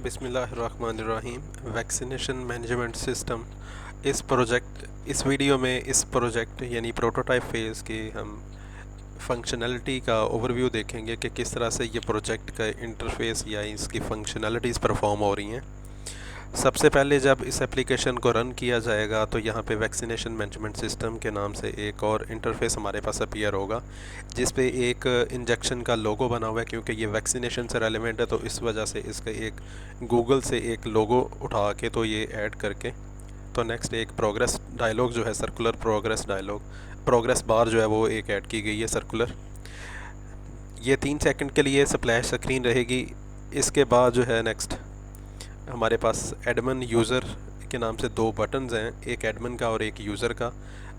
बिस्मिल्लाहिर्रहमानिर्रहीम। Vaccination management system इस video में इस प्रोजेक्ट यानी प्रोटोटाइप फेज़ की हम फंक्शनैलिटी का ओवरव्यू देखेंगे कि किस तरह से ये प्रोजेक्ट का इंटरफेस या इसकी फंक्शनैलिटीज़ परफॉर्म हो रही हैं। सबसे पहले जब इस एप्लीकेशन को रन किया जाएगा तो यहाँ पे वैक्सीनेशन मैनेजमेंट सिस्टम के नाम से एक और इंटरफेस हमारे पास अपीयर होगा, जिस पे एक इंजेक्शन का लोगो बना हुआ है। क्योंकि ये वैक्सीनेशन से रेलेवेंट है तो इस वजह से इसका एक गूगल से एक लोगो उठा के तो ये ऐड करके तो नेक्स्ट एक प्रोग्रेस डायलॉग जो है, circular progress dialogue, progress bar जो है वो एक ऐड की गई है सर्कुलर। ये 3 सेकंड के लिए स्प्लैश स्क्रीन रहेगी। इसके बाद जो है नेक्स्ट हमारे पास एडमिन यूज़र के नाम से 2 बटन्स हैं, एक एडमिन का और एक यूज़र का।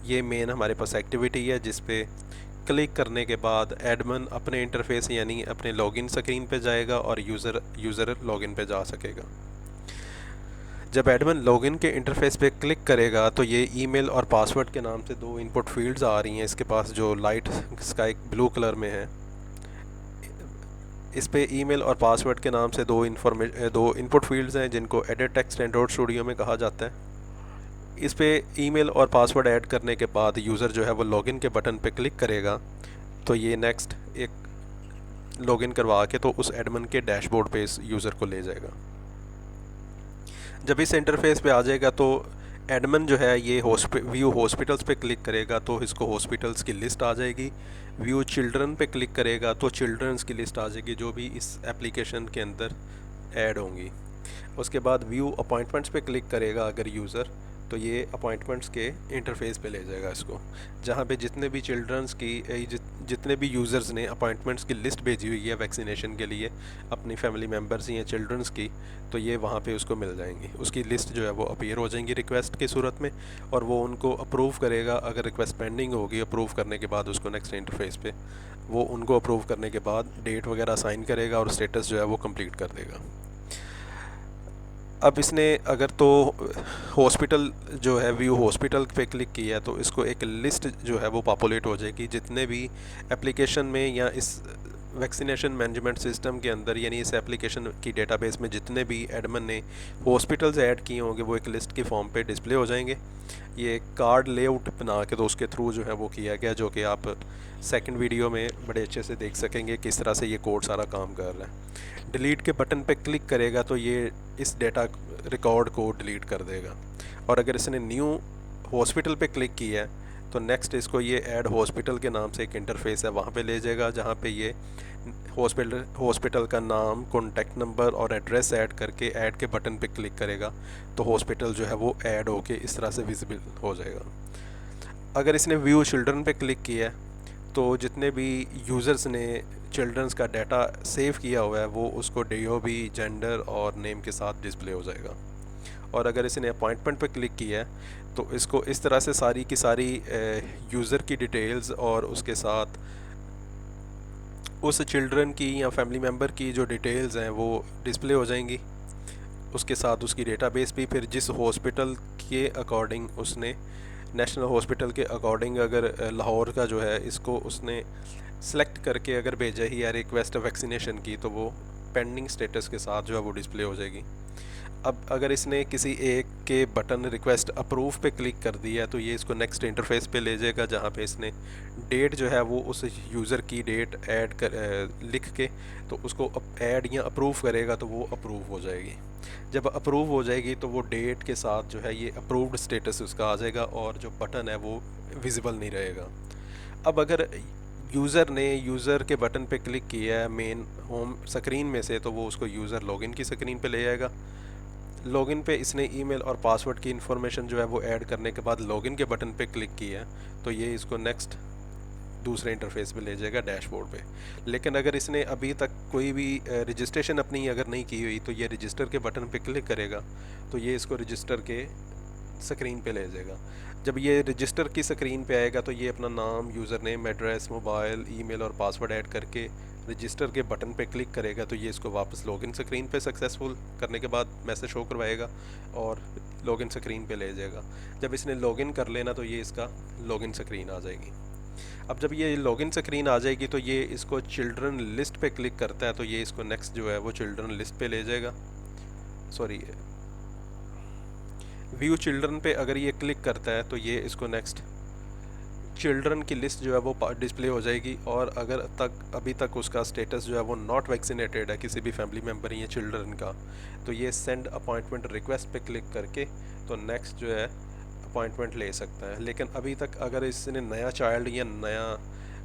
ये मेन हमारे पास एक्टिविटी है जिस पे क्लिक करने के बाद एडमिन अपने इंटरफेस यानी अपने लॉगिन स्क्रीन पे जाएगा और यूज़र लॉगिन पे जा सकेगा। जब एडमिन लॉगिन के इंटरफेस पे क्लिक करेगा तो ये ईमेल और पासवर्ड के नाम से 2 इनपुट फील्ड्स आ रही हैं इसके पास, जो लाइट स्काई ब्लू कलर में है। इस पे ईमेल और पासवर्ड के नाम से 2 इनपुट फील्ड्स हैं जिनको एडिट टेक्स्ट एंड्रॉइड स्टूडियो में कहा जाता है। इस पे ईमेल और पासवर्ड ऐड करने के बाद यूज़र जो है वो लॉगिन के बटन पे क्लिक करेगा तो ये नेक्स्ट एक लॉगिन करवा के तो उस एडमिन के डैशबोर्ड पे इस यूज़र को ले जाएगा। जब इस इंटरफेस पे आ जाएगा तो एडमिन जो है ये व्यू हॉस्पिटल्स पे क्लिक करेगा तो इसको हॉस्पिटल्स की लिस्ट आ जाएगी। व्यू चिल्ड्रन पे क्लिक करेगा तो चिल्ड्रंस की लिस्ट आ जाएगी जो भी इस एप्लीकेशन के अंदर ऐड होंगी। उसके बाद व्यू अपॉइंटमेंट्स पे क्लिक करेगा अगर यूज़र, तो ये अपॉइंटमेंट्स के इंटरफेस पे ले जाएगा इसको, जहाँ पे जितने भी चिल्ड्रंस की जितने भी यूज़र्स ने अपॉइंटमेंट्स की लिस्ट भेजी हुई है वैक्सीनेशन के लिए अपनी फैमिली मेम्बर्स या चिल्ड्रंस की, तो ये वहाँ पे उसको मिल जाएंगी। उसकी लिस्ट जो है वो अपीयर हो जाएंगी रिक्वेस्ट की सूरत में और वो उनको अप्रूव करेगा। अगर रिक्वेस्ट पेंडिंग होगी, अप्रूव करने के बाद उसको नेक्स्ट इंटरफेस पे वो उनको अप्रूव करने के बाद डेट वगैरह असाइन करेगा और स्टेटस जो है वो कंप्लीट कर देगा। अब इसने अगर तो हॉस्पिटल जो है व्यू हॉस्पिटल पे क्लिक किया तो इसको एक लिस्ट जो है वो पॉपुलेट हो जाएगी जितने भी एप्लीकेशन में या इस वैक्सीनेशन मैनेजमेंट सिस्टम के अंदर यानी इस एप्लीकेशन की डेटाबेस में जितने भी एडमिन ने हॉस्पिटल्स ऐड किए होंगे वो एक लिस्ट के फॉर्म पे डिस्प्ले हो जाएंगे। ये कार्ड लेआउट बना के तो उसके थ्रू जो है वो किया गया, जो कि आप सेकंड वीडियो में बड़े अच्छे से देख सकेंगे किस तरह से ये कोड सारा काम कर रहा है। डिलीट के बटन पे क्लिक करेगा तो ये इस डेटा रिकॉर्ड को डिलीट कर देगा। और अगर इसने न्यू हॉस्पिटल पे क्लिक किया है तो नेक्स्ट इसको ये ऐड हॉस्पिटल के नाम से एक इंटरफेस है वहाँ पे ले जाएगा, जहाँ पे ये हॉस्पिटल का नाम, कॉन्टैक्ट नंबर और एड्रेस ऐड करके ऐड के बटन पे क्लिक करेगा तो हॉस्पिटल जो है वो ऐड होके इस तरह से विजिबल हो जाएगा। अगर इसने व्यू चिल्ड्रन पे क्लिक किया है तो जितने भी यूज़र्स ने चिल्ड्रंस का डाटा सेव किया हुआ है वो उसको DOB, जेंडर और नेम के साथ डिस्प्ले हो जाएगा। और अगर इसने अपॉइंटमेंट पे क्लिक किया है तो इसको इस तरह से सारी की सारी यूज़र की डिटेल्स और उसके साथ उस चिल्ड्रन की या फैमिली मेम्बर की जो डिटेल्स हैं वो डिस्प्ले हो जाएंगी। उसके साथ उसकी डेटाबेस भी फिर जिस हॉस्पिटल के अकॉर्डिंग उसने नेशनल हॉस्पिटल के अकॉर्डिंग अगर लाहौर का जो है इसको उसने सेलेक्ट करके अगर भेजा ही या रिक्वेस्ट वैक्सीनेशन की तो वो पेंडिंग स्टेटस के साथ जो है वो डिस्प्ले हो जाएगी। अब अगर इसने किसी एक के बटन रिक्वेस्ट अप्रूव पे क्लिक कर दिया है तो ये इसको नेक्स्ट इंटरफेस पे ले जाएगा, जहाँ पे इसने डेट जो है वो उस यूज़र की डेट ऐड कर लिख के तो उसको ऐड या अप्रूव करेगा तो वो अप्रूव हो जाएगी। जब अप्रूव हो जाएगी तो वो डेट के साथ जो है ये अप्रूव्ड स्टेटस उसका आ जाएगा और जो बटन है वो विजिबल नहीं रहेगा। अब अगर यूज़र ने यूज़र के बटन पे क्लिक किया है मेन होम स्क्रीन में से तो वो उसको यूज़र लॉगिन की स्क्रीन पे ले जाएगा। लॉगिन पे इसने ईमेल और पासवर्ड की इन्फॉर्मेशन जो है वो ऐड करने के बाद लॉगिन के बटन पे क्लिक किया है तो ये इसको नेक्स्ट दूसरे इंटरफेस पे ले जाएगा डैशबोर्ड पे। लेकिन अगर इसने अभी तक कोई भी रजिस्ट्रेशन अपनी अगर नहीं की हुई तो ये रजिस्टर के बटन पे क्लिक करेगा तो ये इसको रजिस्टर के स्क्रीन पे ले जाएगा। जब ये रजिस्टर की स्क्रीन पे आएगा तो ये अपना नाम, user name, address, mobile, email और पासवर्ड ऐड करके रजिस्टर के बटन पे क्लिक करेगा तो ये इसको वापस लॉगिन स्क्रीन पे सक्सेसफुल करने के बाद मैसेज शो करवाएगा और लॉगिन स्क्रीन पे ले जाएगा। जब इसने लॉगिन कर लेना तो ये इसका लॉगिन स्क्रीन आ जाएगी। अब जब ये लॉगिन स्क्रीन आ जाएगी तो ये इसको चिल्ड्रन लिस्ट पे क्लिक करता है तो ये इसको नेक्स्ट जो है वो चिल्ड्रन लिस्ट पे ले जाएगा। सॉरी, व्यू चिल्ड्रन पे अगर ये क्लिक करता है तो ये इसको नेक्स्ट चिल्ड्रन की लिस्ट जो है वो डिस्प्ले हो जाएगी। और अगर अभी तक उसका स्टेटस जो है वो नॉट वैक्सीनेटेड है किसी भी फैमिली मेम्बर या चिल्ड्रन का, तो ये सेंड अपॉइंटमेंट रिक्वेस्ट पे क्लिक करके तो नेक्स्ट जो है अपॉइंटमेंट ले सकता है। लेकिन अभी तक अगर इसने नया चाइल्ड या नया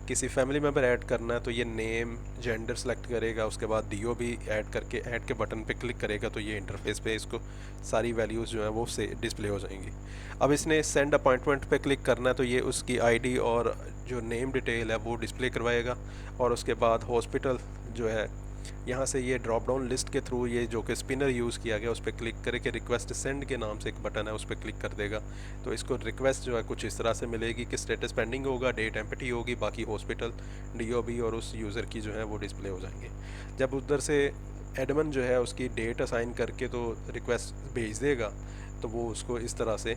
किसी फैमिली मेम्बर ऐड करना है तो ये नेम जेंडर सेलेक्ट करेगा, उसके बाद डीओ भी ऐड करके ऐड के बटन पे क्लिक करेगा तो ये इंटरफेस पे इसको सारी वैल्यूज़ जो है वो से डिस्प्ले हो जाएंगी। अब इसने सेंड अपॉइंटमेंट पे क्लिक करना है तो ये उसकी आईडी और जो नेम डिटेल है वो डिस्प्ले करवाएगा। और उसके बाद हॉस्पिटल जो है यहाँ से ये ड्रॉप डाउन लिस्ट के थ्रू ये जो कि स्पिनर यूज़ किया गया उस पर क्लिक करके रिक्वेस्ट सेंड के नाम से एक बटन है उस पर क्लिक कर देगा। तो इसको रिक्वेस्ट जो है कुछ इस तरह से मिलेगी कि स्टेटस पेंडिंग होगा, डेट एम्प्टी होगी, बाकी हॉस्पिटल डीओबी और उस यूज़र की जो है वो डिस्प्ले हो जाएंगे। जब उधर से एडमिन जो है उसकी डेट असाइन करके तो रिक्वेस्ट भेज देगा तो वो उसको इस तरह से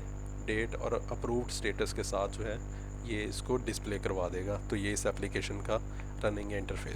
डेट और अप्रूव्ड स्टेटस के साथ जो है ये इसको डिस्प्ले करवा देगा। तो ये इस एप्लीकेशन का रनिंग है इंटरफेस।